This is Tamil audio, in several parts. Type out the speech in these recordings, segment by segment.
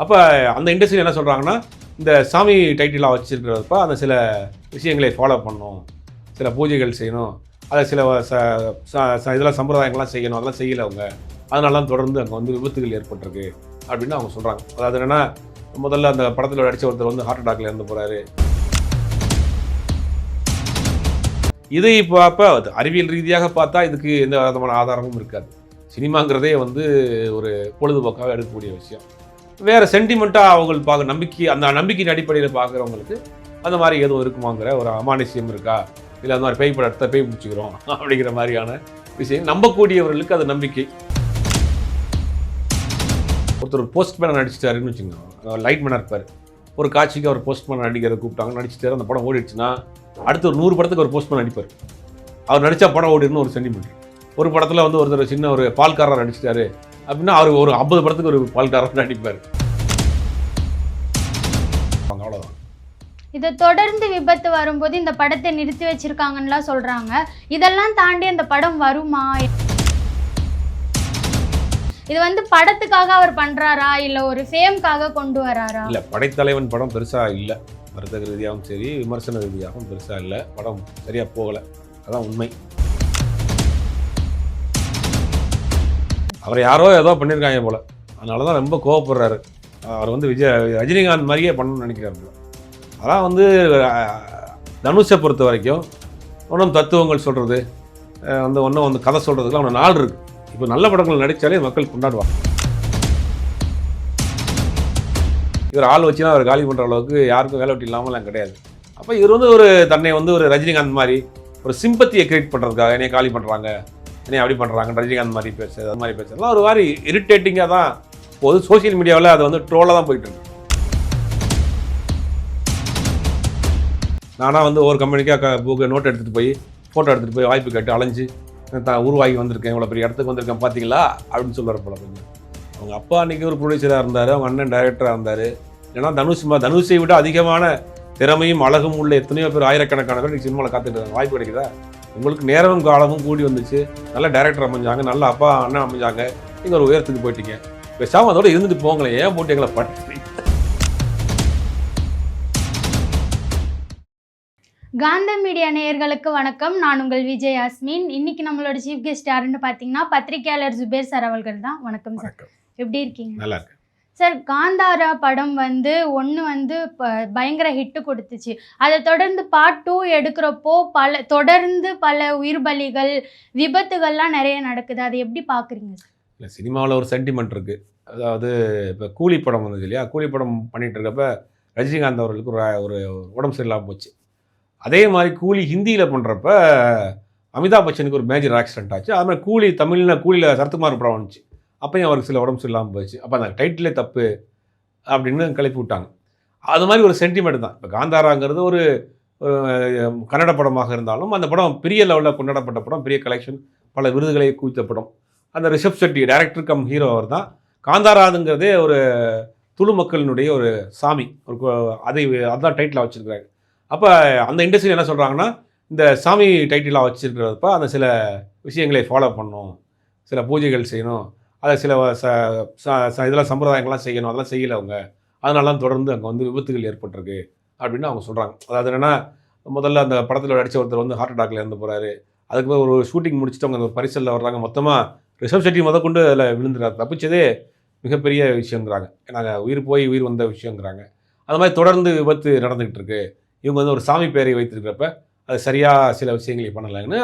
அப்போ அந்த இண்டஸ்ட்ரி என்ன சொல்கிறாங்கன்னா, இந்த சாமி டைட்டிலாக வச்சுருக்கிறப்ப அந்த சில விஷயங்களை ஃபாலோ பண்ணணும், சில பூஜைகள் செய்யணும், அதை சில இதெல்லாம் சம்பிரதாயங்கள்லாம் செய்யணும், அதெல்லாம் செய்யலை அவங்க, அதனால தான் தொடர்ந்து அங்கே வந்து விபத்துகள் ஏற்பட்டிருக்கு அப்படின்னு அவங்க சொல்கிறாங்க. அதாவது என்னென்னா, முதல்ல அந்த படத்தில் நடித்த ஒருத்தர் வந்து ஹார்ட் அட்டாக்ல இறந்து போகிறாரு. இது இப்போ அறிவியல் ரீதியாக பார்த்தா இதுக்கு எந்த விதமான ஆதாரமும் இருக்காது. சினிமாங்கிறதே வந்து ஒரு பொழுதுபோக்காக எடுக்கக்கூடிய விஷயம். வேறு சென்டிமெண்ட்டாக அவங்க பார்க்க நம்பிக்கை, அந்த நம்பிக்கையின் அடிப்படையில் பார்க்குறவங்களுக்கு அந்த மாதிரி எதுவும் இருக்குமாங்கிற ஒரு அமானுஷ்யம் இருக்கா, இல்லை அந்த மாதிரி பேய் படம் எடுத்தால் பேய் பிடிச்சிக்கிறோம் அப்படிங்கிற மாதிரியான விஷயம் நம்பக்கூடியவர்களுக்கு அது நம்பிக்கை. ஒருத்தர் போஸ்ட்மேனாக நடிச்சிட்டாருன்னு வச்சுக்கோங்க, லைட்மேனாக இருப்பார். ஒரு காட்சிக்கு அவர் போஸ்ட்மேன் நடிக்கிறத கூப்பிட்டாங்க, நடிச்சிட்டாரு, அந்த படம் ஓடிடுச்சுன்னா அடுத்து ஒரு 100 படத்துக்கு ஒரு போஸ்ட்மேன் நடிப்பார். அவர் நடித்தா படம் ஓடிடுன்னு ஒரு சென்டிமெண்ட். ஒரு படத்தில் வந்து ஒருத்தர் சின்ன ஒரு பால்காரர் நடிச்சிட்டாரு அப்படின்னா அவர் ஒரு 50 படத்துக்கு ஒரு பால்காரர் நடிப்பார். அவ்வளோதான். இதை தொடர்ந்து விபத்து வரும்போது இந்த படத்தை நிறுத்தி வச்சிருக்காங்கன்னுலாம் சொல்றாங்க. இதெல்லாம் தாண்டி அந்த படம் வருமா? இது வந்து படத்துக்காக அவர் பண்றாரா இல்ல ஒரு ஃபேம்காக கொண்டு வராரா? இல்ல, படைத்தலைவன் படம் பெருசா இல்ல, வர்த்தக ரீதியாகவும் சரி விமர்சன ரீதியாகவும் பெருசா இல்லை, படம் சரியா போகல, அதான் உண்மை. அவர் யாரோ ஏதோ பண்ணியிருக்காங்க போல, அதனால தான் ரொம்ப கோவப்படுறாரு. அவர் வந்து ரஜினிகாந்த் மாதிரியே பண்ணணும்னு நினைக்கிறார் போல. அதான் வந்து தனுஷை பொறுத்த வரைக்கும் ஒன்றும் தத்துவங்கள் சொல்கிறது வந்து ஒன்றும் வந்து கதை சொல்கிறதுக்குலாம் அவனை நாள் இருக்குது. இப்போ நல்ல படங்கள் நடித்தாலே மக்கள் கொண்டாடுவாங்க. இவர் ஆள் வச்சு தான் அவர் காலி பண்ணுற அளவுக்கு யாருக்கும் வேலை வெட்டி இல்லாமலாம் கிடையாது. அப்போ இவர் வந்து ஒரு தன்னை வந்து ஒரு ரஜினிகாந்த் மாதிரி ஒரு சிம்பத்தியை கிரியேட் பண்ணுறதுக்காக என்னைய காலி பண்ணுறாங்க, என்னைய அப்படி பண்ணுறாங்க, ரஜினிகாந்த் மாதிரி பேசுறது, அது மாதிரி பேசுறதுலாம் ஒரு மாதிரி இரிட்டேட்டிங்காக தான் போகுது. சோசியல் மீடியாவில் அது வந்து ட்ரோலாக தான் போயிட்டு இருக்கு. நானாக வந்து ஒரு கம்பெனிக்காக புக்கு நோட் எடுத்துகிட்டு போய் ஃபோட்டோ எடுத்துகிட்டு போய் வாய்ப்பு கேட்டு அலைஞ்சு உருவாகி வந்திருக்கேன், இவ்வளோ பெரிய இடத்துக்கு வந்திருக்கேன் பார்த்தீங்களா அப்படின்னு சொல்லுற போல. கொஞ்சம் அவங்க அப்பா அன்றைக்கி ஒரு ப்ரொடியூசராக இருந்தார், அவங்க அண்ணன் டைரக்டராக இருந்தார். ஏன்னா தனுஷை விட அதிகமான திறமையும் அழகும் உள்ள எத்தனையோ பேர், ஆயிரக்கணக்கான பேர் இன்றைக்கி சினிமாவில் காத்துட்டு இருக்காங்க. வாய்ப்பு கிடைக்குதா? உங்களுக்கு நேரமும் காலமும் கூடி வந்துச்சு, நல்ல டைரக்டர் அமைஞ்சாங்க, நல்ல அப்பா அண்ணன் அமைஞ்சாங்க, நீங்கள் ஒரு உயரத்துக்கு போயிட்டீங்க. பேசாமல் அதோட இருந்துட்டு போங்களேன், ஏன் போட்டு எங்களை பட்டு. காந்தம் மீடியா நேயர்களுக்கு வணக்கம். நான் உங்கள் விஜய் யாஸ்மின். இன்னைக்கு நம்மளோட சீஃப் கெஸ்ட் யாருன்னு பார்த்தீங்கன்னா பத்திரிகையாளர் ஜுபேர் சார் அவர்கள் தான். வணக்கம் சார், எப்படி இருக்கீங்க? நல்லா இருக்கு சார். காந்தாரா படம் வந்து பயங்கர ஹிட்டு கொடுத்துச்சு. அதை தொடர்ந்து பார்ட் 2 எடுக்கிறப்போ தொடர்ந்து பல உயிர் பலிகள், விபத்துகள்லாம் நிறைய நடக்குது. அதை எப்படி பார்க்குறீங்க சார்? இல்லை, சினிமாவில் ஒரு சென்டிமெண்ட் இருக்குது. அதாவது இப்போ கூலி படம் வந்தது இல்லையா, கூலி படம் பண்ணிகிட்டு இருக்கப்ப ரஜினிகாந்த் அவர்களுக்கு ஒரு உடம்பு சரியில்லாமல் போச்சு. அதே மாதிரி கூலி ஹிந்தியில் பண்ணுறப்ப அமிதாப் பச்சனுக்கு ஒரு மேஜர் ஆக்சிடென்ட் ஆச்சு. அது மாதிரி கூலியில் சரத்குமார் படம் வந்துச்சு, அப்போயும் அவருக்கு சில உடம்பு சரியில்லாமல் போச்சு. அப்போ அந்த டைட்டிலே தப்பு அப்படின்னு கிளப்பி விட்டாங்க. அது மாதிரி ஒரு சென்டிமெண்ட் தான். இப்போ காந்தாராங்கிறது ஒரு கன்னட படமாக இருந்தாலும் அந்த படம் பெரிய லெவலில் கொண்டாடப்பட்ட படம், பெரிய கலெக்ஷன், பல விருதுகளை குவித்த படம். அந்த Rishab Shetty director cum hero அவர் தான். காந்தாராதுங்கிறதே ஒரு துளு மக்களினுடைய ஒரு சாமி, அதுதான் டைட்டிலாக வச்சுருக்கிறாங்க. அப்போ அந்த இண்டஸ்ட்ரி என்ன சொல்கிறாங்கன்னா, இந்த சாமி டைட்டிலாக வச்சுருக்கிறப்ப அந்த சில விஷயங்களை ஃபாலோ பண்ணணும், சில பூஜைகள் செய்யணும், அதை சில இதெல்லாம் சம்பிரதாயங்கள்லாம் செய்யணும், அதெல்லாம் செய்யலை அவங்க, அதனால தான் தொடர்ந்து அங்கே வந்து விபத்துகள் ஏற்பட்டிருக்கு அப்படின்னு அவங்க சொல்கிறாங்க. அதாவது என்னென்னா, முதல்ல அந்த படத்தில் நடித்த ஒருத்தர் வந்து ஹார்ட் அட்டாக்ல இறந்து போகிறாரு. அதுக்கு ஒரு ஷூட்டிங் முடிச்சுட்டு அவங்க ஒரு பரிசலில் வர்றாங்க. மொத்தமாக ரிஷப் செட்டி முதற்கொண்டு அதில் விழுந்துறாரு. தப்பிச்சதே மிகப்பெரிய விஷயங்கிறாங்க, நாங்கள் உயிர் வந்த விஷயங்கிறாங்க. அது மாதிரி தொடர்ந்து விபத்து நடந்துக்கிட்டு இருக்கு. இவங்க வந்து ஒரு சாமி பேரை வைத்திருக்கிறப்ப அது சரியாக சில விஷயங்களை பண்ணலைன்னு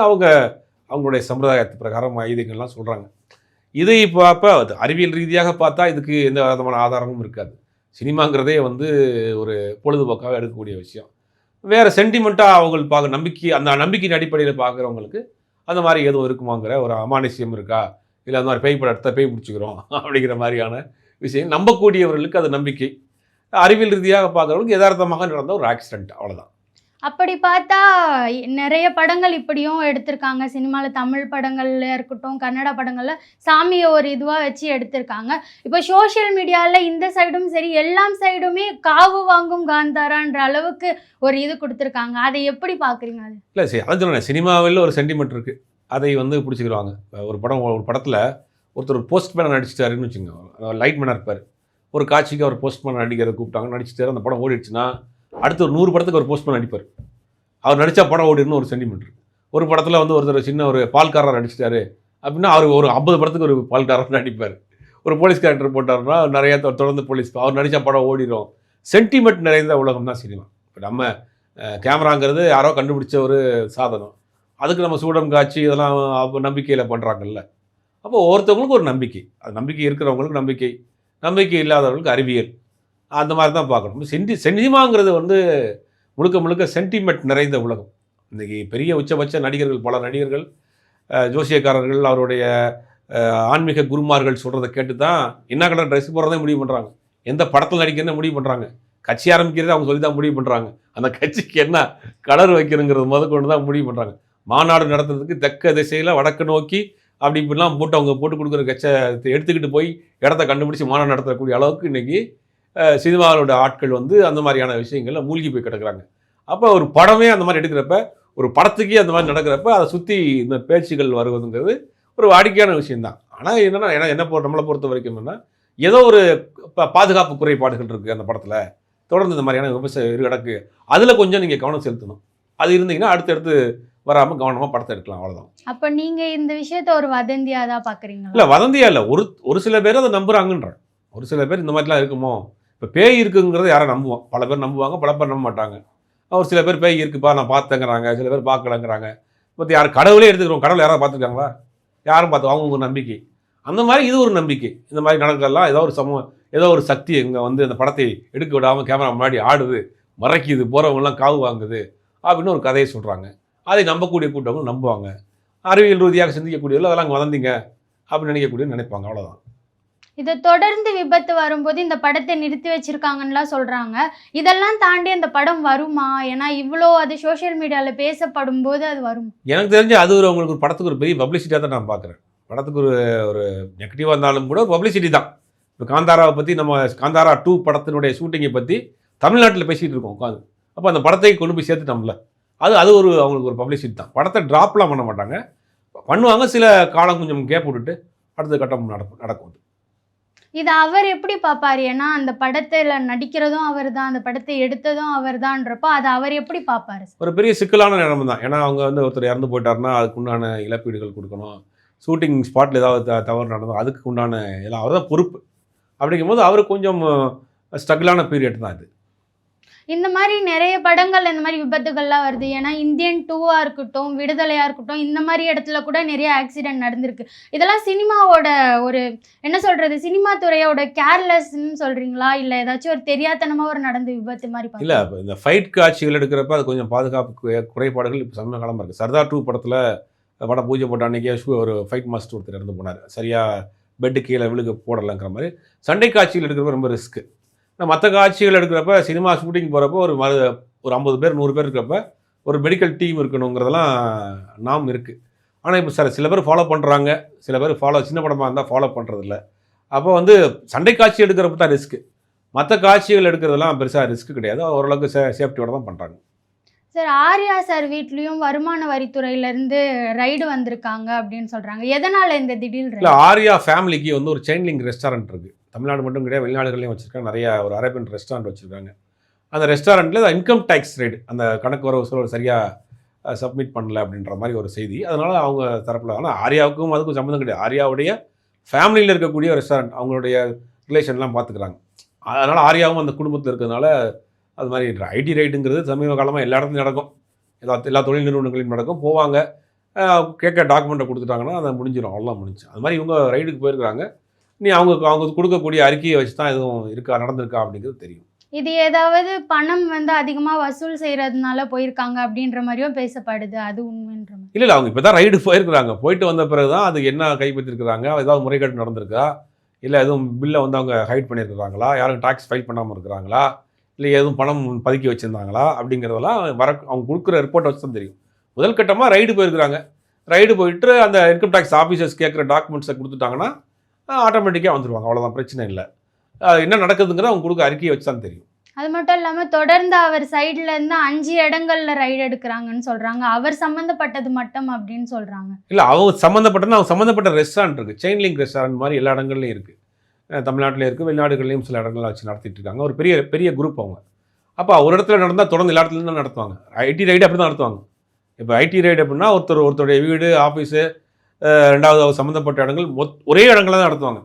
அவங்களுடைய சம்பிரதாயத்து பிரகாரம் ஐதீகங்கள்லாம் சொல்கிறாங்க. இது இப்போ அறிவியல் ரீதியாக பார்த்தா இதுக்கு எந்த விதமான ஆதாரமும் இருக்காது. சினிமாங்கிறதே வந்து ஒரு பொழுதுபோக்காக எடுக்கக்கூடிய விஷயம். வேறு சென்டிமெண்ட்டாக அவங்க பார்க்க நம்பிக்கை, அந்த நம்பிக்கையின் அடிப்படையில் பார்க்குறவங்களுக்கு அந்த மாதிரி எதுவும் இருக்குமாங்கிற ஒரு அமானுஷ்யம் இருக்கா, இல்லை அந்த மாதிரி பேய் படம் எடுத்தால் பேய் பிடிச்சிக்கிறோம் அப்படிங்கிற மாதிரியான விஷயம் நம்பக்கூடியவர்களுக்கு அது நம்பிக்கை. அறிவியல் ரீதியாக பார்க்குறவங்களுக்கு யதார்த்தமாக நடந்த ஒரு ஆக்சிடென்ட், அவ்வளோதான். அப்படி பார்த்தா நிறைய படங்கள் இப்படியும் எடுத்திருக்காங்க. சினிமாவில் தமிழ் படங்கள்ல இருக்கட்டும், கன்னட படங்களில் சாமியை ஒரு இதுவாக வச்சு எடுத்திருக்காங்க. இப்போ சோஷியல் மீடியாவில் இந்த சைடும் சரி, எல்லா சைடுமே காவு வாங்கும் காந்தாரான்ற அளவுக்கு ஒரு இது கொடுத்துருக்காங்க. அதை எப்படி பார்க்குறீங்க? அது இல்லை, சரி, அதான் சொல்லுங்கள், சினிமாவில் ஒரு சென்டிமெண்ட் இருக்குது, அதை வந்து பிடிச்சிக்கிடுவாங்க. ஒரு படத்தில் ஒருத்தர் போஸ்ட்மேனாக நடிச்சிட்டாருன்னு வச்சுக்கோங்க, லைட்மேனாக இருப்பார். ஒரு காட்சிக்கு அவர் போஸ்ட்மேன் நடிக்கிறத கூப்பிட்டாங்க, நடிச்சுட்டு அந்த படம் ஓடிடுச்சுன்னா அடுத்து ஒரு 100 படத்துக்கு ஒரு போஸ்ட்மேன் நடிப்பார். அவர் நடித்தா படம் ஓடிடுன்னு ஒரு சென்டிமெண்ட் இருக்குது. ஒரு படத்தில் வந்து ஒருத்தர் சின்ன ஒரு பால்காரர் நடிச்சிட்டாரு அப்படின்னா அவர் ஒரு 50 படத்துக்கு ஒரு பால்காரர் நடிப்பார். ஒரு போலீஸ் கேரக்டர் போட்டாருன்னா நிறையா தொடர்ந்து போலீஸ் அவர் நடித்தா படம் ஓடிடும். சென்டிமெண்ட் நிறைந்த உலகம் தான் சினிமா. இப்போ நம்ம கேமராங்கிறது யாரோ கண்டுபிடிச்ச ஒரு சாதனம். அதுக்கு நம்ம சூடம் காட்சி இதெல்லாம் நம்பிக்கையில் பண்ணுறாங்கல்ல. அப்போ ஒவ்வொருத்தவங்களுக்கும் ஒரு நம்பிக்கை. அது நம்பிக்கை இருக்கிறவங்களுக்கு நம்பிக்கை, நம்பிக்கை இல்லாதவர்களுக்கு அறிவியல். அந்த மாதிரி தான் பார்க்கணும். சினிமாங்கிறது வந்து முழுக்க முழுக்க சென்டிமெண்ட் நிறைந்த உலகம். இன்றைக்கி பெரிய உச்சபட்ச நடிகர்கள், பல நடிகர்கள், ஜோசியக்காரர்கள், அவருடைய ஆன்மீக குருமார்கள் சொல்கிறத கேட்டு தான் என்ன கலர் ட்ரெஸ் போடுறதே முடிவு பண்ணுறாங்க, எந்த படத்தில் நடிக்கிறதே முடிவு பண்ணுறாங்க, கட்சி ஆரம்பிக்கிறதே அவங்க சொல்லி தான் முடிவு பண்ணுறாங்க, அந்த கட்சிக்கு என்ன கலர் வைக்கணுங்கிறது கொண்டு தான் முடிவு பண்ணுறாங்க. மாநாடு நடத்துறதுக்கு தெற்க திசையில் வடக்கு நோக்கி அப்படி இப்படிலாம் போட்டு அவங்க போட்டு கொடுக்குற கட்சை எடுத்துக்கிட்டு போய் இடத்த கண்டுபிடிச்சி மாநாடு நடத்தக்கூடிய அளவுக்கு இன்றைக்கி சினிமாவோட ஆட்கள் வந்து அந்த மாதிரியான விஷயங்களில் மூழ்கி போய் கிடக்குறாங்க. அப்போ ஒரு படமே அந்த மாதிரி எடுக்கிறப்ப, ஒரு படத்துக்கே அந்த மாதிரி நடக்கிறப்ப அதை சுற்றி இந்த பேச்சுகள் வருவதுங்கிறது ஒரு வாடிக்கையான விஷயந்தான். ஆனால் என்னென்னா நம்மளை பொறுத்த வரைக்கும் என்னென்னா ஏதோ ஒரு பாதுகாப்பு குறைபாடுகள் இருக்குது அந்த படத்தில், தொடர்ந்து இந்த மாதிரியான விமர்சனம் கிடக்கு, அதில் கொஞ்சம் நீங்கள் கவனம் செலுத்தணும். அது இருந்தீங்கன்னா அடுத்தடுத்து வராமல் கவனமாக படத்தை எடுக்கலாம், அவ்வளோதான். அப்போ நீங்கள் இந்த விஷயத்தை ஒரு வதந்தியாக தான் பார்க்குறீங்களா? இல்லை, வதந்தியாக இல்லை. ஒரு சில பேர் அதை நம்புகிறாங்கன்ற. ஒரு சில பேர் இந்த மாதிரிலாம் இருக்குமோ, இப்போ பேய் இருக்குங்கிறத யாரும் நம்புவோம். பல பேர் நம்புவாங்க, பல பேர் நம்ப மாட்டாங்க. ஒரு சில பேர் பேய் இருக்குப்பா நான் பார்த்தேங்கிறாங்க, சில பேர் பார்க்கலங்கிறாங்க. பட் யார் கடவுளே எடுத்துக்கிறோம், கடவுள் யாராவது பார்த்துருக்காங்களா? யாரும் பார்த்து அவங்க நம்பிக்கை. அந்த மாதிரி இது ஒரு நம்பிக்கை. இந்த மாதிரி நடக்கலாம், ஏதோ ஒரு சக்தி இங்கே வந்து அந்த படத்தை எடுக்க விடாமல் கேமரா முன்னாடி ஆடுது, மறைக்குது, போகிறவங்கலாம் காவு வாங்குது அப்படின்னு ஒரு கதையை சொல்கிறாங்க. அதை நம்பக்கூடிய கூட்டவங்க நம்புவாங்க. அறிவியல் ரீதியாக சிந்திக்கக்கூடியவர்கள் அதெல்லாம் வதந்திங்க அப்படின்னு நினைப்பாங்க, அவ்வளோதான். இதை தொடர்ந்து விபத்து வரும்போது இந்த படத்தை நிறுத்தி வச்சிருக்காங்கன்னுலாம் சொல்கிறாங்க. இதெல்லாம் தாண்டி அந்த படம் வருமா? ஏன்னா இவ்வளோ அது சோஷியல் மீடியாவில் பேசப்படும் போது அது வரும். எனக்கு தெரிஞ்சு அது உங்களுக்கு ஒரு படத்துக்கு ஒரு பெரிய பப்ளிசிட்டியாக தான் நான் பார்க்குறேன். படத்துக்கு ஒரு நெகட்டிவாக இருந்தாலும் கூட ஒரு பப்ளிசிட்டி தான். இப்போ காந்தாராவை பற்றி நம்ம காந்தாரா 2 படத்தினுடைய ஷூட்டிங்கை பற்றி தமிழ்நாட்டில் பேசிகிட்டு இருக்கோம் உட்காந்து. அப்போ அந்த படத்தை கொண்டு போய் சேர்த்துட்டோம்ல, அது அவங்களுக்கு ஒரு பப்ளிசிட்டி தான். படத்தை ட்ராப்லாம் பண்ண மாட்டாங்க, பண்ணுவாங்க. சில காலம் கொஞ்சம் கேப் விட்டுட்டு அடுத்த கட்டம் நடக்கும். இது அவர் எப்படி பார்ப்பார்? ஏன்னா அந்த படத்தில் நடிக்கிறதும் அவர் தான், அந்த படத்தை எடுத்ததும் அவர் தான்றப்போ அதை அவர் எப்படி பார்ப்பார்? ஒரு பெரிய சிக்கலான நிலைமை தான். ஏன்னா அவங்க வந்து ஒருத்தர் இறந்து போயிட்டாருன்னா அதுக்கு உண்டான இழப்பீடுகள் கொடுக்கணும். ஷூட்டிங் ஸ்பாட்டில் ஏதாவது தவறு நடந்தோம் அதுக்கு உண்டான எல்லாம் அவர் தான் பொறுப்பு. அப்படிங்கும்போது அவர் கொஞ்சம் ஸ்ட்ரகிளான பீரியட் தான் இது. இந்த மாதிரி நிறைய படங்கள் இந்த மாதிரி விபத்துகள்லாம் வருது. ஏன்னா இந்தியன் 2ஆக இருக்கட்டும், விடுதலையாக இருக்கட்டும், இந்த மாதிரி இடத்துல கூட நிறைய ஆக்சிடென்ட் நடந்திருக்கு. இதெல்லாம் சினிமாவோட ஒரு என்ன சொல்கிறது, சினிமா துறையோட கேர்லெஸ்ன்னு சொல்கிறீங்களா, இல்லை ஏதாச்சும் ஒரு தெரியாதனமாக ஒரு நடந்த விபத்து மாதிரி? இல்லை, இந்த ஃபைட் காட்சிகள் எடுக்கிறப்ப அது கொஞ்சம் பாதுகாப்பு குறைபாடுகள் இப்போ சமீப காலமாக இருக்குது. சர்தார் 2 படத்தில் படம் பூஜை போட்ட அன்றைக்கே ஒரு ஃபைட் மாஸ்டர் ஒருத்தர் இறந்து போனார். சரியாக பெட்டு கீழே விழுக போடலைங்கிற மாதிரி. சண்டை காட்சிகள் எடுக்கிறப்ப ரொம்ப ரிஸ்க்கு. மற்ற காட்சிகள் எடுக்கிறப்ப சினிமா ஷூட்டிங் போகிறப்போ ஒரு 50 பேர் 100 பேர் இருக்கிறப்ப ஒரு மெடிக்கல் டீம் இருக்கணுங்கிறதெல்லாம் நாம் இருக்குது. ஆனால் இப்போ சில பேர் ஃபாலோ பண்ணுறாங்க, சில பேர் சின்ன படமாக இருந்தால் ஃபாலோ பண்ணுறதில்ல. அப்போ வந்து சண்டை காட்சி எடுக்கிறப்ப தான் ரிஸ்க்கு. மற்ற காட்சிகள் எடுக்கிறதெல்லாம் பெருசாக ரிஸ்க்கு கிடையாது, ஓரளவுக்கு சேஃப்டியோடு தான் பண்ணுறாங்க. சார், ஆர்யா சார் வீட்லேயும் வருமான வரித்துறையிலேருந்து ரைடு வந்திருக்காங்க அப்படின்னு சொல்கிறாங்க. எதனால் இந்த திடீர்? இல்லை, ஆர்யா ஃபேமிலிக்கு வந்து ஒரு செயின் லிங்க் ரெஸ்டாரண்ட் இருக்குது. தமிழ்நாடு மட்டும் கிடையாது, வெளிநாடுகளையும் வச்சுருக்காங்க. நிறையா ஒரு அரேபியன் ரெஸ்டாரண்ட் வச்சுருக்காங்க. அந்த ரெஸ்டாரண்ட்டில் இன்கம் டேக்ஸ் ரைடு, அந்த கணக்கு வரவு சரியாக சப்மிட் பண்ணல அப்படின்ற மாதிரி ஒரு செய்தி. அதனால் அவங்க தரப்பில், ஆனால் ஆர்யாவுக்கும் அதுக்கும் சம்மந்தம் கிடையாது. ஆர்யாவுடைய ஃபேமிலியில் இருக்கக்கூடிய ரெஸ்டாரண்ட், அவங்களுடைய ரிலேஷன்லாம் பார்த்துக்கிறாங்க. அதனால் ஆர்யாவும் அந்த குடும்பத்தில் இருக்கிறதுனால அது மாதிரி ஐடி ரைடுங்கிறது சமீப காலமாக எல்லா இடத்துலையும் நடக்கும். எல்லா தொழில் நிறுவனங்களையும் நடக்கும். போவாங்க, கேட்க டாக்குமெண்ட்டை கொடுத்துட்டாங்கன்னா அதை முடிஞ்சிடும், அவ்வளோதான் முடிஞ்சு. அது மாதிரி இவங்க ரைடுக்கு போயிருக்கிறாங்க. நீ அவங்க கொடுக்கக்கூடிய அறிக்கையை வச்சு தான் எதுவும் நடந்திருக்கா அப்படிங்கிறது தெரியும். இது ஏதாவது பணம் வந்து அதிகமாக வசூல் செய்கிறதுனால போயிருக்காங்க அப்படின்ற மாதிரியும் பேசப்படுது, அது உண்மைன்ற மாதிரி? இல்லை, அவங்க இப்போ தான் ரைடு போயிருக்கிறாங்க. போயிட்டு வந்த பிறகு தான் அது என்ன கைப்பற்றிருக்கிறாங்க, ஏதாவது முறைகேடு நடந்திருக்கா, இல்லை எதுவும் பில்லை வந்து அவங்க ஹைட் பண்ணியிருக்கிறாங்களா, யாரும் டாக்ஸ் ஃபைல் பண்ணாமல் இருக்கிறாங்களா, இல்லை எதுவும் பணம் பதுக்கி வச்சுருந்தாங்களா அப்படிங்கிறதெல்லாம் அவங்க கொடுக்குற ரிப்போர்ட்டை வச்சு தான் தெரியும். முதல் கட்டமாக ரைடு போயிருக்கிறாங்க. ரைடு போயிட்டு அந்த இன்கம் டேக்ஸ் ஆஃபீஸர்ஸ் கேட்குற டாக்குமெண்ட்ஸை கொடுத்துட்டாங்கன்னா ஆட்டோமேட்டிக்காக வந்துடுவாங்க, அவ்வளோதான், பிரச்சனை இல்லை. என்ன நடக்குதுங்கிறது அவங்க கொடுக்க அறிக்கையை வச்சு தான் தெரியும். அது மட்டும் இல்லாமல் தொடர்ந்து அவர் சைட்லேருந்து 5 இடங்களில் ரைடு எடுக்கிறாங்கன்னு சொல்கிறாங்க. அவர் சம்மந்தப்பட்டது மட்டும் அப்படின்னு சொல்கிறாங்க. இல்லை, அவங்க சம்மந்தப்பட்டது, அவங்க சம்மந்தப்பட்ட ரெஸ்டாரண்ட் இருக்குது, செயின் லிங்க் ரெஸ்டாரண்ட் மாதிரி எல்லா இடங்கள்லையும் இருக்குது. தமிழ்நாட்டில் இருக்குது, வெளிநாடுகள்லையும் சில இடங்கள்ல வச்சு நடத்திட்டு இருக்காங்க. ஒரு பெரிய பெரிய குரூப் அவங்க. அப்போ ஒரு இடத்துல நடந்தால் தொடர்ந்து எல்லா இடத்துலையும் தான் நடத்துவாங்க. ஐடி ரைடு அப்படி தான் நடத்துவாங்க. இப்போ ஐடி ரைடு அப்படின்னா ஒருத்தருடைய வீடு, ஆஃபீஸு, ரெண்டாவது அவர் சம்மந்தப்பட்ட இடங்கள் ஒரே இடங்களில் தான் நடத்துவாங்க.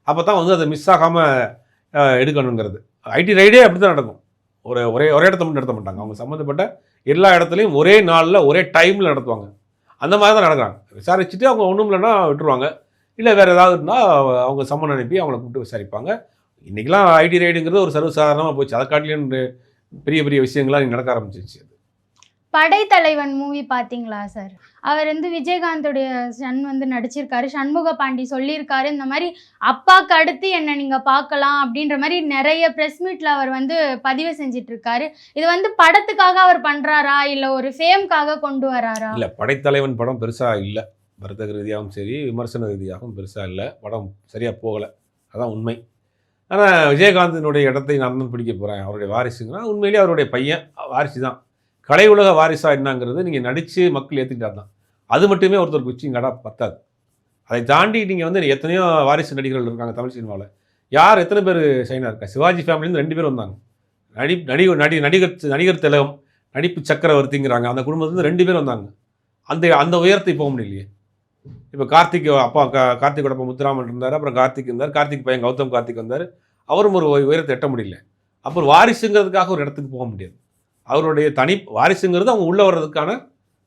அப்போ தான் வந்து அதை மிஸ் ஆகாமல் எடுக்கணுங்கிறது. ஐடி ரைடே அப்படி தான் நடக்கும். ஒரே இடத்த மட்டும் நடத்த மாட்டாங்க. அவங்க சம்மந்தப்பட்ட எல்லா இடத்துலையும் ஒரே நாளில் ஒரே டைமில் நடத்துவாங்க. அந்த மாதிரி தான் நடக்கிறாங்க. விசாரிச்சுட்டு அவங்க ஒன்றும் இல்லைன்னா விட்டுருவாங்க. இல்லை வேறு ஏதாவது இருந்தால் அவங்க சம்மன் அனுப்பி அவங்கள கூப்பிட்டு விசாரிப்பாங்க. இன்றைக்கெலாம் ஐடி ரைடுங்கிறது ஒரு சர்வசாதாரணமாக போச்சு. அதை காட்டிலும் பெரிய பெரிய விஷயங்கள்லாம் நடக்க ஆரம்பிச்சிருச்சு. படைத்தலைவன் மூவி பார்த்தீங்களா சார்? அவர் வந்து விஜயகாந்தோடைய சன் வந்து நடிச்சிருக்காரு. சண்முக பாண்டி சொல்லியிருக்காரு, இந்த மாதிரி அப்பாவுக்கு அடுத்து என்ன நீங்கள் பார்க்கலாம் அப்படின்ற மாதிரி நிறைய ப்ரெஸ் மீட்டில் அவர் வந்து பதிவு செஞ்சிட்டு இருக்காரு. இது வந்து படத்துக்காக அவர் பண்ணுறாரா இல்லை ஒரு ஃபேம்காக கொண்டு வராரா? இல்லை, படைத்தலைவன் படம் பெருசாக இல்லை. வர்த்தக ரீதியாகவும் சரி, விமர்சன ரீதியாகவும் பெருசாக இல்லை. படம் சரியாக போகலை, அதான் உண்மை. ஆனால் விஜயகாந்தினுடைய இடத்தை நான் தான் பிடிக்க போகிறேன், அவருடைய வாரிசுங்கன்னா உண்மையிலேயே அவருடைய பையன் வாரிசு தான். கலை உலக வாரிசா என்னங்கிறது நீங்கள் நடித்து மக்கள் ஏற்றுக்கிட்டா தான். அது மட்டுமே ஒருத்தருக்கு உச்சிங்கடா பத்தாது. அதை தாண்டி நீங்கள் வந்து எத்தனையோ வாரிசு நடிகர்கள் இருக்காங்க தமிழ் சினிமாவில். யார் எத்தனை பேர் சைனாக இருக்கா? சிவாஜி ஃபேமிலியிலேருந்து 2 பேர் வந்தாங்க. நடிகர் திலகம், நடிப்பு சக்கரவர்த்திங்கிறாங்க. அந்த குடும்பத்துலேருந்து 2 பேர் வந்தாங்க. அந்த உயரத்தை போக முடியலையே. இப்போ கார்த்திக் அப்பா கார்த்திகோட அப்பா முத்துராமன் இருந்தார், அப்புறம் கார்த்திக் இருந்தார், கார்த்திக் பையன் கௌதம் கார்த்திக் வந்தார். அவரும் ஒரு உயரத்தை எட்ட முடியல. அப்புறம் வாரிசுங்கிறதுக்காக ஒரு இடத்துக்கு போக முடியாது. அவருடைய வாரிசுங்கிறது அவங்க உள்ளே வர்றதுக்கான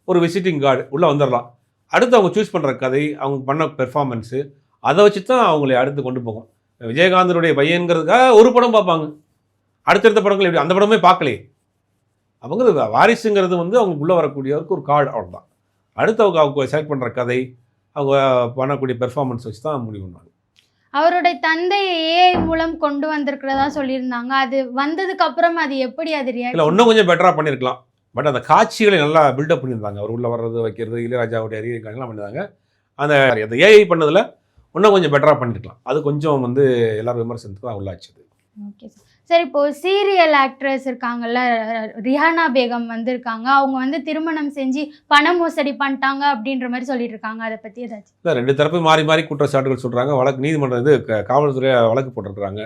ஒரு விசிட்டிங் கார்டு, உள்ளே வந்துடலாம். அடுத்து அவங்க சூஸ் பண்ணுற கதை, அவங்க பண்ண பெர்ஃபார்மன்ஸு, அதை வச்சு தான் அவங்களை அடுத்து கொண்டு போகும். விஜயகாந்தனுடைய பையன்கிறதுக்காக ஒரு படம் பார்ப்பாங்க, அடுத்தடுத்த படங்கள் எப்படி அந்த படமே பார்க்கலையே. அவங்க வாரிசுங்கிறது வந்து அவங்க உள்ளே வரக்கூடியவருக்கு ஒரு கார்டு, அவ்வளோதான். அடுத்து அவங்க செலக்ட் பண்ணுற கதை, அவங்க பண்ணக்கூடிய பெர்ஃபார்மன்ஸ் வச்சு தான் முடிவு பண்ணுவாங்க. அவருடைய தந்தை ஏஐ மூலம் கொண்டு வந்திருக்கிறதா சொல்லியிருந்தாங்க. அது வந்ததுக்கு அப்புறம் அது எப்படி அது ரியாக்ட்? இல்லை, இன்னும் கொஞ்சம் பெட்டராக பண்ணியிருக்கலாம். பட் அந்த காட்சிகளை நல்லா பில்டப் பண்ணியிருந்தாங்க. அவர் உள்ளே வர்றது, வைக்கிறது, இளையராஜாவுடைய அறிவியெல்லாம் பண்ணியிருந்தாங்க. அந்த ஏஐ பண்ணதில் இன்னும் கொஞ்சம் பெட்டராக பண்ணியிருக்கலாம். அது கொஞ்சம் வந்து எல்லாரும் விமர்சனத்துக்கு தான் உள்ளாச்சுது. Okay sir. சரி, இப்போது சீரியல் ஆக்ட்ரஸ் இருக்காங்கல்ல, ரிஹானா பேகம் வந்திருக்காங்க. அவங்க வந்து திருமணம் செஞ்சு பண மோசடி பண்ணிட்டாங்க அப்படின்ற மாதிரி சொல்லிட்டு இருக்காங்க. அதை பற்றி ஏதாச்சும்? இல்லை, 2 தரப்பு மாறி சாட்டுகள் சொல்கிறாங்க. வழக்கு நீதிமன்றம் காவல்துறை வழக்கு போட்டிருக்கிறாங்க.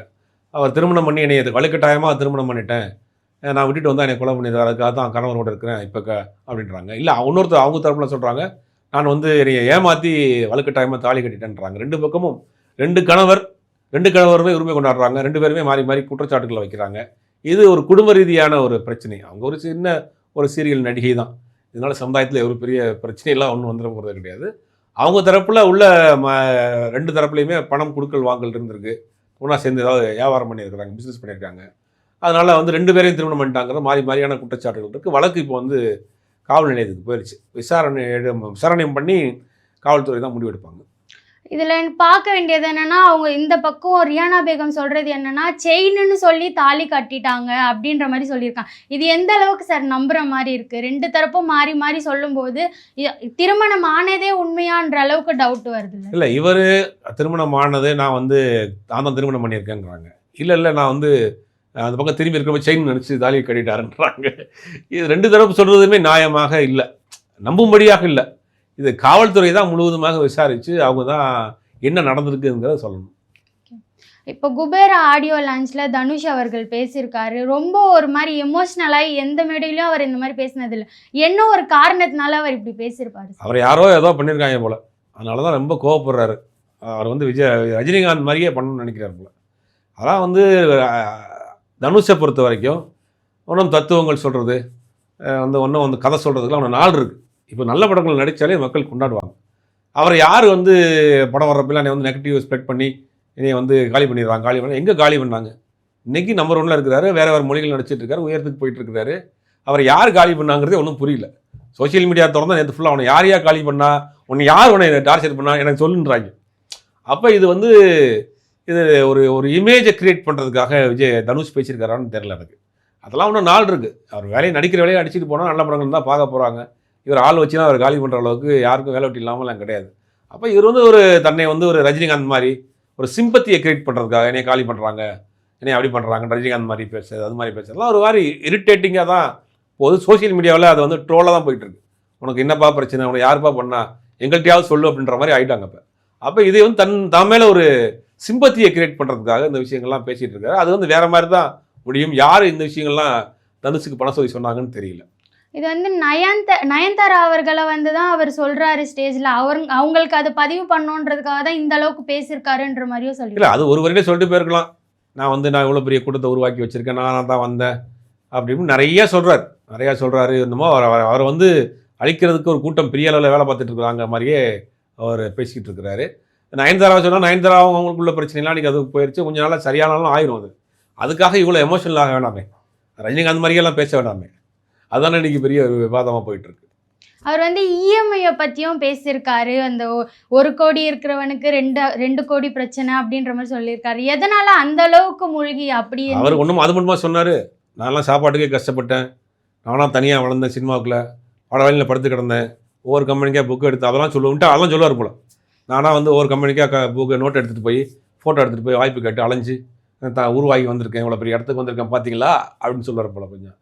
அவர் திருமணம் பண்ணி என்னை வலுக்கட்டாயமாக திருமணம் பண்ணிட்டேன், நான் விட்டுட்டு வந்தால் என்னை கொலை பண்ணிடுறாரு, அதுக்காக தான் கணவரோடு இருக்கிறேன் இப்போ அப்படின்றாங்க. இல்லை, இன்னொருத்தர் அவங்க தரப்பில் சொல்கிறாங்க, நான் வந்து என்னை ஏமாற்றி வலுக்கட்டாயமாக தாலி கட்டிட்டேன்றாங்க. 2 பக்கமும் 2 கணவருமே உரிமை கொண்டாடுறாங்க. 2 பேருமே மாறி குற்றச்சாட்டுகளை வைக்கிறாங்க. இது ஒரு குடும்ப ரீதியான ஒரு பிரச்சனை. அவங்க ஒரு சின்ன ஒரு சீரியல் நடிகை தான். இதனால் சமுதாயத்தில் ஒரு பெரிய பிரச்சனையெல்லாம் ஒன்றும் வந்துட போகிறது கிடையாது. அவங்க தரப்பில் உள்ள 2 தரப்புலையுமே பணம் கொடுக்கல் வாங்கல் இருந்திருக்கு. ஒன்றா சேர்ந்து ஏதாவது வியாபாரம் பண்ணியிருக்கிறாங்க, பிஸ்னஸ் பண்ணியிருக்காங்க. அதனால் வந்து 2 பேரையும் திருமணம் பண்ணிட்டாங்கிற மாறியான குற்றச்சாட்டுகள் இருக்குது. வழக்கு இப்போ வந்து காவல் நிலையத்துக்கு போயிடுச்சு. விசாரணை பண்ணி காவல்துறை தான் முடிவெடுப்பாங்க. இதில் பார்க்க வேண்டியது என்னென்னா, அவங்க இந்த பக்கம் ரியானா பேகம் சொல்கிறது என்னென்னா, செயின்னு சொல்லி தாலி கட்டிட்டாங்க அப்படின்ற மாதிரி சொல்லியிருக்காங்க. இது எந்த அளவுக்கு சார் நம்புகிற மாதிரி இருக்குது? 2 தரப்பும் மாறி சொல்லும்போது திருமணம் ஆனதே உண்மையான்ற அளவுக்கு டவுட் வருது. இல்லை, இவர் திருமணம் ஆனது நான் தான் திருமணம் பண்ணியிருக்கேங்கிறாங்க. இல்லை நான் வந்து அந்த பக்கம் திரும்பி இருக்கிறப்ப செயின் நினச்சி தாலி கட்டிட்டாருன்றாங்க. இது 2 தரப்பு சொல்கிறதுமே நியாயமாக இல்லை, நம்பும்படியாக இல்லை. இது காவல்துறை தான் முழுவதுமாக விசாரித்து அவங்க தான் என்ன நடந்திருக்குங்கிறத சொல்லணும். இப்போ குபேரா ஆடியோ லான்ச்சில் தனுஷ் அவர்கள் பேசியிருக்காரு. ரொம்ப ஒரு மாதிரி எமோஷ்னலாகி எந்த மேடையிலையும் அவர் இந்த மாதிரி பேசினதில்லை. என்ன ஒரு காரணத்தினால அவர் இப்படி பேசியிருப்பாரு? அவர் யாரோ ஏதோ பண்ணியிருக்காங்க போல், அதனால தான் ரொம்ப கோவப்படுறாரு. அவர் வந்து ரஜினிகாந்த் மாதிரியே பண்ணணும்னு நினைக்கிறார் போல். அதான் வந்து தனுஷை பொறுத்த வரைக்கும் ஒன்றும் தத்துவங்கள் சொல்கிறது ஒன்றும் கதை சொல்கிறதுக்குலாம் ஒன்று நாள் இருக்குது. இப்போ நல்ல படங்கள் நடித்தாலே மக்கள் கொண்டாடுவாங்க. அவரை யார் வந்து படம் வர்றப்பெல்லாம் என்னை நெகட்டிவ் ஸ்ப்ரெட் பண்ணி என்னை காலி பண்ணிடுறாங்க, எங்கே காலி பண்ணாங்க? இன்றைக்கி நம்பர் 1 இருக்கிறாரு, வேறு மொழிகள் நடிச்சிட்டு இருக்காரு, உயரத்துக்கு போயிட்டு இருக்கிறாரு. அவரை யார் காலி பண்ணாங்கிறதே ஒன்றும் புரியல. சோஷியல் மீடியா திறந்தா நேற்று ஃபுல்லாக அவனை யார் காலி பண்ணா, யார் உன்னை டார்ச்சர் பண்ணா எனக்கு சொல்லுன்றாங்க. அப்போ இது ஒரு இமேஜை கிரியேட் பண்ணுறதுக்காக தனுஷ் பேசியிருக்காரான்னு தெரில எனக்கு. அதெல்லாம் ஒன்றும் நாள் இருக்குது. அவர் நடிக்கிற வேலையை அடிச்சுட்டு போனால் நல்ல படங்கள் தான் பார்க்க போகிறாங்க. இவர் ஆள் வச்சுன்னா அவர் காலி பண்ணுற அளவுக்கு யாருக்கும் வேலை வெட்டி இல்லாமலாம் கிடையாது. அப்போ இவர் தன்னை ஒரு ரஜினிகாந்த் மாதிரி ஒரு சிம்பத்தியை கிரியேட் பண்ணுறதுக்காக என்னை காலி பண்ணுறாங்க, என்னை அப்படி பண்ணுறாங்க, ரஜினிகாந்த் மாதிரி பேசுறது, அது மாதிரி பேசுறதுலாம் ஒரு மாதிரி இரிட்டேட்டிங்காக தான் போகுது. சோஷியல் மீடியாவில் அது ட்ரோலாக தான் போயிட்டுருக்கு. உனக்கு என்னப்பா பிரச்சனை, உனக்கு யாருப்பா பண்ணா, எங்கள்கிட்டயாவது சொல்லு அப்படின்ற மாதிரி ஆகிட்டாங்க. அப்போ இதை தன் மேலே ஒரு சிம்பத்தியை கிரியேட் பண்ணுறதுக்காக இந்த விஷயங்கள்லாம் பேசிகிட்டு இருக்காரு. அது வந்து வேறு மாதிரி தான் முடியும். யார் இந்த விஷயங்கள்லாம் தனுஷுக்கு பணம் சொல்லி சொன்னாங்கன்னு தெரியல. இது வந்து நயன்தாரா அவர்களை வந்து தான் அவர் சொல்றாரு ஸ்டேஜ்ல. அவங்களுக்கு அது பதிவு பண்ணணுன்றதுக்காக தான் இந்த அளவுக்கு பேசியிருக்காருன்ற மாதிரியும் சொல்லி. இல்லை, அது ஒரு வரையிலே சொல்லிட்டு போயிருக்கலாம். நான் இவ்வளோ பெரிய கூட்டத்தை உருவாக்கி வச்சுருக்கேன், நான் தான் வந்தேன் அப்படின்னு நிறையா சொல்கிறாரு. என்னமோ அவரை வந்து அழிக்கிறதுக்கு ஒரு கூட்டம் பெரிய அளவில் வேலை பார்த்துட்டு இருக்கிறாங்க மாதிரியே அவர் பேசிக்கிட்டு இருக்கிறாரு. நயன்தாராவை சொன்னால் நயன்தாராவும் அவங்களுக்குள்ள பிரச்சனைலாம் இன்றைக்கி அது போயிடுச்சு. கொஞ்சம் நாளாக சரியானாலும் ஆயிரும். அதுக்காக இவ்வளோ எமோஷனல் ஆக வேணாமே, ரஜினிகாந்த் மாதிரியெல்லாம் பேச வேணாமே. அதுதானே இன்றைக்கி பெரிய ஒரு விவாதமாக போயிட்டுருக்கு. அவர் வந்து இஎம்ஐயை பற்றியும் பேசியிருக்காரு. அந்த 1 கோடி இருக்கிறவனுக்கு 2 கோடி பிரச்சனை அப்படின்ற மாதிரி சொல்லியிருக்காரு. எதனால அந்த அளவுக்கு மூழ்கி அப்படி அவர் ஒன்றும் அது மட்டுமா சொன்னார். நான்லாம் சாப்பாட்டுக்கே கஷ்டப்பட்டேன், நானாக தனியாக வளர்ந்தேன், சினிமாவுக்குள்ள வடவழியில் படுத்து கிடந்தேன், ஒவ்வொரு கம்பெனிக்காக புக்கு எடுத்து அதெல்லாம் அதெல்லாம் சொல்லுவார் போல். நானாக வந்து ஒவ்வொரு கம்பெனிக்காக புக்கு நோட் எடுத்துகிட்டு போய் ஃபோட்டோ எடுத்துகிட்டு போய் வாய்ப்பு கேட்டு அலைஞ்சு உருவாகி வந்திருக்கேன், இவ்வளோ பெரிய இடத்துக்கு வந்திருக்கேன் பார்த்தீங்களா அப்படின்னு சொல்லுவார் போல். கொஞ்சம்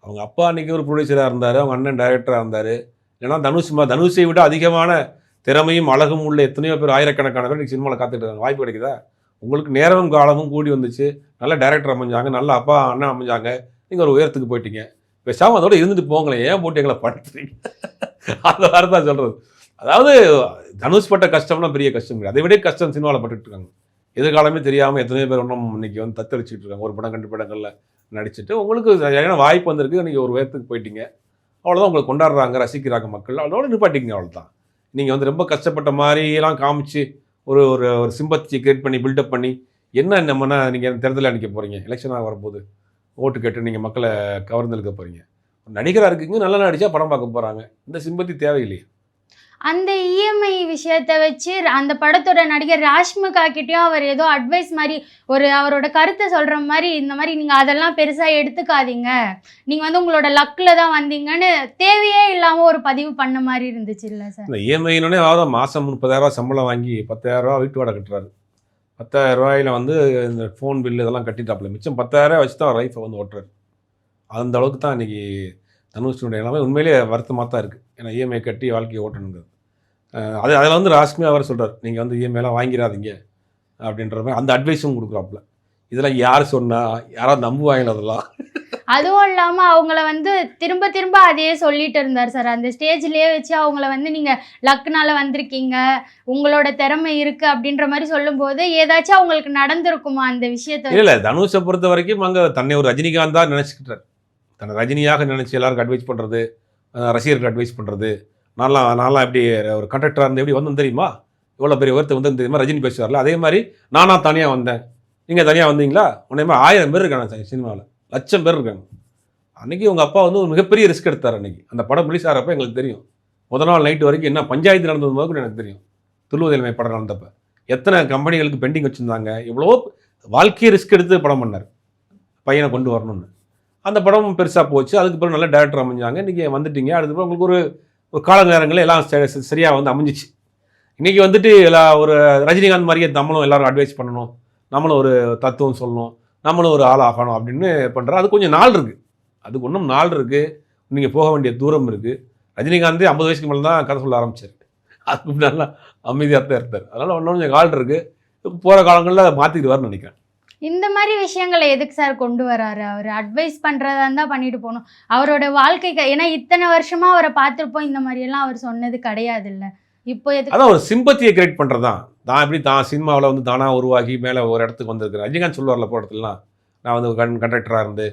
அவங்க அப்பா அன்றைக்கி ஒரு ப்ரொடியூசராக இருந்தார், அவங்க அண்ணன் டைரக்டராக இருந்தார். ஏன்னா தனுஷை விட அதிகமான திறமையும் அழகும் உள்ள எத்தனையோ பேர், ஆயிரக்கணக்கான பேர் இன்றைக்கி சினிமாவில் காத்துட்டு இருக்காங்க. வாய்ப்பு கிடைக்குதா? உங்களுக்கு நேரமும் காலமும் கூடி வந்துச்சு, நல்ல டைரக்டர் அமைஞ்சாங்க, நல்ல அப்பா அண்ணன் அமைஞ்சாங்க, நீங்கள் ஒரு உயரத்துக்கு போயிட்டீங்க. பேசாமல் அதோட இருந்துட்டு போங்களேன், ஏன் போட்டு எங்களை படுத்துறீங்க? அந்த வார்த்தை தான் சொல்கிறது. அதாவது தனுஷ் பட்ட கஷ்டம்னா பெரிய கஷ்டம் கிடையாது, அதை விட கஷ்டம் சினிமாவில் பட்டுட்டு இருக்காங்க. எதிர்காலமே தெரியாமல் எத்தனையோ பேர் ஒன்றும் இன்றைக்கி வந்து தத்தளிச்சுட்டு இருக்காங்க. ஒரு படம் 2 படங்களில் நடிச்சுட்டு உங்களுக்கு சரியான வாய்ப்பு வந்திருக்கு, நீங்கள் ஒரு உயரத்துக்கு போயிட்டீங்க, அவ்வளோதான். உங்களை கொண்டாடுறாங்க, ரசிக்கிறாங்க மக்கள், அதோட நிப்பாட்டிங்க, அவ்வளோதான். நீங்கள் வந்து ரொம்ப கஷ்டப்பட்ட மாதிரிலாம் காமிச்சு ஒரு ஒரு ஒரு சிம்பத்தியை கிரியேட் பண்ணி பில்டப் பண்ணி என்ன நம்மனா நீங்கள் தேர்தலில் அடிக்க போகிறீங்க, எலெக்ஷனாக வரும்போது ஓட்டு கேட்டு நீங்கள் மக்களை கவர்ந்தெழுக்க போகிறீங்க. நடிகராக இருக்குங்க, நல்லா நடித்தா படம் பார்க்க போகிறாங்க, இந்த சிம்பத்தி தேவையில்லையே. அந்த இஎம்ஐ விஷயத்தை வச்சு அந்த படத்தோட நடிகர் ராஷ்மிகா கிட்டேயும் அவர் ஏதோ அட்வைஸ் மாதிரி அவரோட கருத்தை சொல்கிற மாதிரி, இந்த மாதிரி நீங்கள் அதெல்லாம் பெருசாக எடுத்துக்காதீங்க, நீங்கள் வந்து உங்களோட லக்கில் தான் வந்தீங்கன்னு தேவையே இல்லாமல் ஒரு பதிவு பண்ண மாதிரி இருந்துச்சு இல்லை சார்? இந்த இஎம்ஐனே அதாவது மாதம் 30,000 சம்பளம் வாங்கி 10,000 வீட்டு வாடகை கட்டுறாரு. 10,000 வந்து இந்த ஃபோன் பில்லு இதெல்லாம் கட்டிட்டாப்புல, மிச்சம் 10,000 வச்சு தான் லைஃப்பை வந்து ஓட்டுறாரு. அந்த அளவுக்கு தான் இன்றைக்கி தனுஷனுடைய எல்லாமே உண்மையிலேயே வருத்தமாக தான் இருக்குது. ஏன்னா இஎம்ஐ கட்டி வாழ்க்கையை ஓட்டணுங்கிறது. அதில் வந்து ராஷ்மிகா அவர் சொல்கிறார், நீங்கள் வந்து இஎம்ஐலாம் வாங்கிடாதீங்க அப்படின்ற மாதிரி அந்த அட்வைஸும் கொடுக்குறாப்புல. இதெல்லாம் யார் சொன்னால் யாராவது நம்புவாங்க அதெல்லாம்? அதுவும் இல்லாமல் அவங்கள வந்து திரும்ப திரும்ப அதையே சொல்லிட்டு இருந்தார் சார். அந்த ஸ்டேஜ்லேயே வச்சு அவங்கள வந்து நீங்கள் லக்குனால வந்திருக்கீங்க, உங்களோட திறமை இருக்குது அப்படின்ற மாதிரி சொல்லும்போது ஏதாச்சும் அவங்களுக்கு நடந்திருக்குமா அந்த விஷயத்தை? இல்லை, தனுஷை பொறுத்த வரைக்கும் அங்கே தன்னை ஒரு ரஜினிகாந்த் தான் நினச்சிக்கிட்டார். தன்னை ரஜினியாக நினச்சி எல்லாருக்கும் அட்வைஸ் பண்ணுறது, ரசிகர்களுக்கு அட்வைஸ் பண்ணுறது. நான்லாம் எப்படி ஒரு கண்டக்டராக இருந்து எப்படி வந்தேன் தெரியுமா, இவ்வளோ பெரிய ஒருத்தர் வந்து தெரியுமா, ரஜினி பேசுவார்ல, அதே மாதிரி நானாக தனியாக வந்தேன், நீங்கள் தனியாக வந்தீங்களா, உடனே 1000 பேர் இருக்காங்க சினிமாவில், 1,00,000 பேர் இருக்காங்க. அன்றைக்கி உங்கள் அப்பா வந்து ஒரு மிகப்பெரிய ரிஸ்க் எடுத்தார். அன்றைக்கி அந்த படம் ரிலீஸ் ஆகிறப்ப எங்களுக்கு தெரியும், முதல் நாள் நைட்டு வரைக்கும் என்ன பஞ்சாயத்து நடந்தது போது எனக்கு தெரியும். துள்ளுவதில்லை படம் நடந்தப்போ எத்தனை கம்பெனிகளுக்கு பெண்டிங் வச்சுருந்தாங்க, எவ்வளோ வாழ்க்கையை ரிஸ்க் எடுத்து படம் பண்ணார் பையனை கொண்டு வரணும்னு. அந்த படம் பெருசாக போச்சு. அதுக்கு பிறகு நல்ல டேரக்டர் அமைஞ்சாங்க. இன்றைக்கி வந்துட்டீங்க, அதுக்கப்புறம் உங்களுக்கு ஒரு கால நேரங்களில் எல்லாம் சரியாக வந்து அமைஞ்சிச்சு. இன்றைக்கி வந்துட்டு ஒரு ரஜினிகாந்த் மாதிரியே நம்மளும் எல்லோரும் அட்வைஸ் பண்ணணும், நம்மளும் ஒரு தத்துவம் சொல்லணும், நம்மளும் ஒரு ஆள் ஆகணும் அப்படின்னு பண்ணுறோம். அது கொஞ்சம் நாள் இருக்குது, அதுக்கு இன்னும் நாள் இருக்குது, நீங்கள் போக வேண்டிய தூரம் இருக்குது. ரஜினிகாந்தே 50 வயசுக்கு மேலே தான் கதை சொல்ல ஆரம்பிச்சார், அதுக்கு நல்லா அமைதியாக தான் இருந்தார். அதனால் ஒன்றும் கொஞ்சம் கால் இருக்குது, போகிற காலங்களில் மாற்றிட்டு வரணும்னு நினைக்கிறேன். இந்த மாதிரி விஷயங்களை எதுக்கு சார் கொண்டு வராரு? அவர் அட்வைஸ் பண்ணுறதா இருந்தால் பண்ணிட்டு போகணும். அவரோட வாழ்க்கைக்கு, ஏன்னா இத்தனை வருஷமாக அவரை பார்த்துருப்போம், இந்த மாதிரியெல்லாம் அவர் சொன்னது கிடையாது இல்லை. இப்போ அதான் ஒரு சிம்பத்தியை கிரியேட் பண்ணுறது தான். நான் எப்படி சினிமாவில் வந்து தானாக உருவாகி மேலே ஒரு இடத்துக்கு வந்திருக்கிறேன். ரஜினிகாந்த் சொல்லுவார்ல போகிறதுலாம், நான் வந்து கண்டக்டராக இருந்து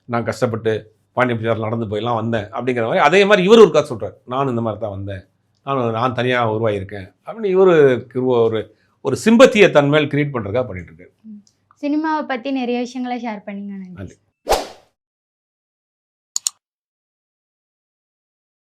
நான் கஷ்டப்பட்டு பாண்டியபுரம் நடந்து போயெல்லாம் வந்தேன் அப்படிங்கிற மாதிரி, அதே மாதிரி இவர் ஒரு கதை சொல்கிறார், நான் இந்த மாதிரி தான் வந்தேன், நான் தனியாக உருவாகியிருக்கேன் அப்படின்னு இவர் ஒரு சிம்பத்தியை தன் மேல் கிரியேட் பண்ணுறதுக்காக பண்ணிட்டு இருக்காரு. சினிமாவை பற்றி நிறைய விஷயங்களை ஷேர் பண்ணிங்க. நன்றி.